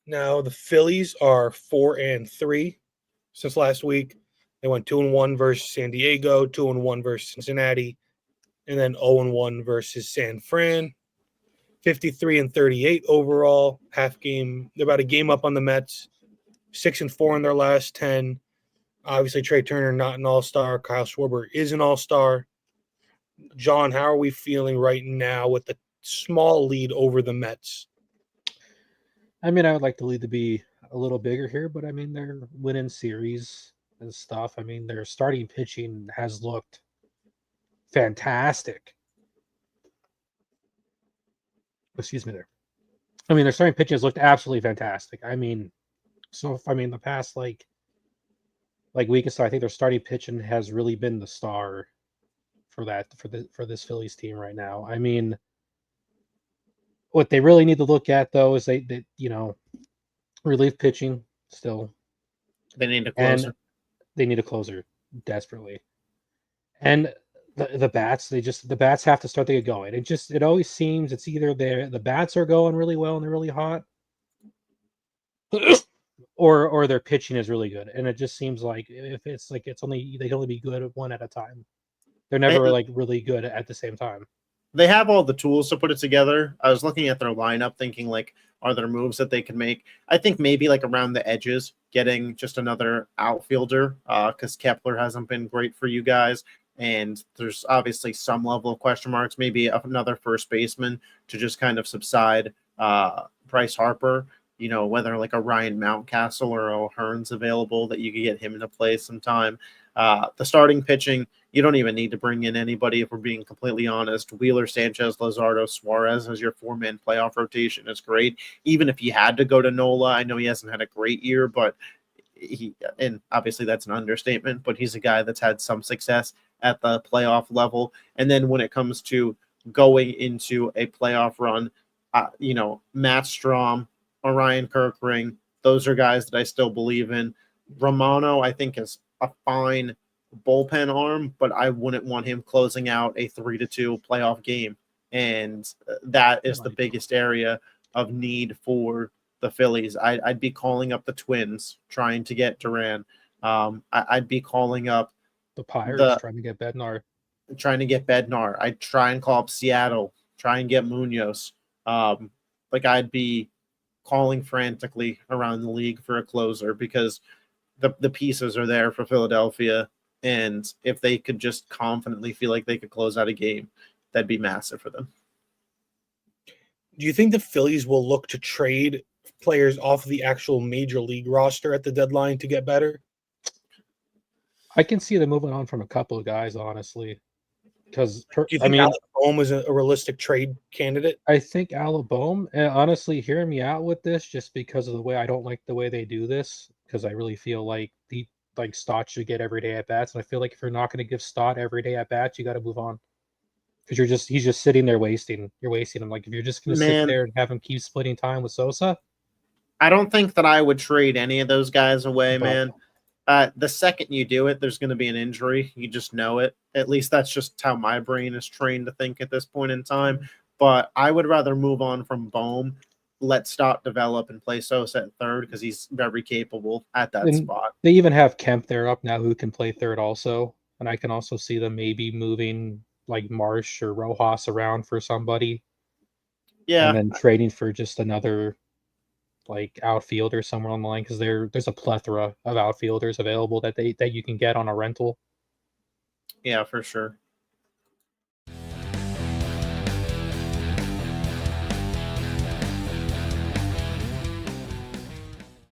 Now the Phillies are 4-3 since last week. They went 2-1 versus San Diego, 2-1 versus Cincinnati, and then 0-1 versus San Fran. 53-38 overall. Half game. They're about a game up on the Mets. 6-4 in their last 10. Obviously, Trey Turner not an all-star. Kyle Schwarber is an all-star. John, how are we feeling right now with the small lead over the Mets? I mean, I would like the lead to be a little bigger here, but I mean, they're winning series and stuff. I mean, their starting pitching has looked fantastic. Excuse me there. I mean, their starting pitching has looked absolutely fantastic. I mean, the past like week or so, I think their starting pitching has really been the star for this Phillies team right now. I mean, what they really need to look at though is they relief pitching still, They need a and closer. they need a closer desperately. And the bats, the bats have to start to get going. It always seems it's either the bats are going really well and they're really hot, or their pitching is really good. And it just seems like if it's like they can only be good at one at a time. They're They, never like really good at the same time. they have all the tools to put it together. I was looking at their lineup thinking like, are there moves that they can make? I think maybe like around the edges, getting just another outfielder because Kepler hasn't been great for you guys. And there's obviously some level of question marks, maybe another first baseman to just kind of subside Bryce Harper, whether like a Ryan Mountcastle or O'Hearn's available that you could get him into play sometime. The starting pitching, you don't even need to bring in anybody if we're being completely honest. Wheeler, Sanchez, Lazardo, Suarez as your four-man playoff rotation is great. Even if you had to go to Nola, I know he hasn't had a great year, but and obviously that's an understatement, but he's a guy that's had some success at the playoff level. And then when it comes to going into a playoff run, Matt Strom, Orion Kirkring, those are guys that I still believe in. Romano, I think, is a fine bullpen arm, but I wouldn't want him closing out a 3-2 playoff game. And that is the biggest area of need for the Phillies. I'd be calling up the Twins, trying to get Duran. I'd be calling up the Pirates, trying to get Bednar. I'd try and call up Seattle, try and get Munoz. I'd be calling frantically around the league for a closer because the pieces are there for Philadelphia. And if they could just confidently feel like they could close out a game, that'd be massive for them. Do you think the Phillies will look to trade players off the actual major league roster at the deadline to get better? I can see them moving on from a couple of guys, honestly. Because do you think Alec Bohm is a realistic trade candidate? I think Alec Bohm, and honestly, hear me out with this, just because of the way I don't like the way they do this. Because I really feel like Stott should get everyday at bats, and I feel like if you're not going to give Stott everyday at bats, you got to move on. Because he's just sitting there wasting. You're wasting him. Like if you're just going to sit there and have him keep splitting time with Sosa. I don't think that I would trade any of those guys away, man. The second you do it, there's going to be an injury. You just know it. At least that's just how my brain is trained to think at this point in time. But I would rather move on from Bohm, let Stott develop and play Sosa at third because he's very capable at that spot. They even have Kemp there up now who can play third also. And I can also see them maybe moving like Marsh or Rojas around for somebody. Yeah. And then trading for just another like outfielder somewhere on the line because there's a plethora of outfielders available that you can get on a rental. Yeah, for sure.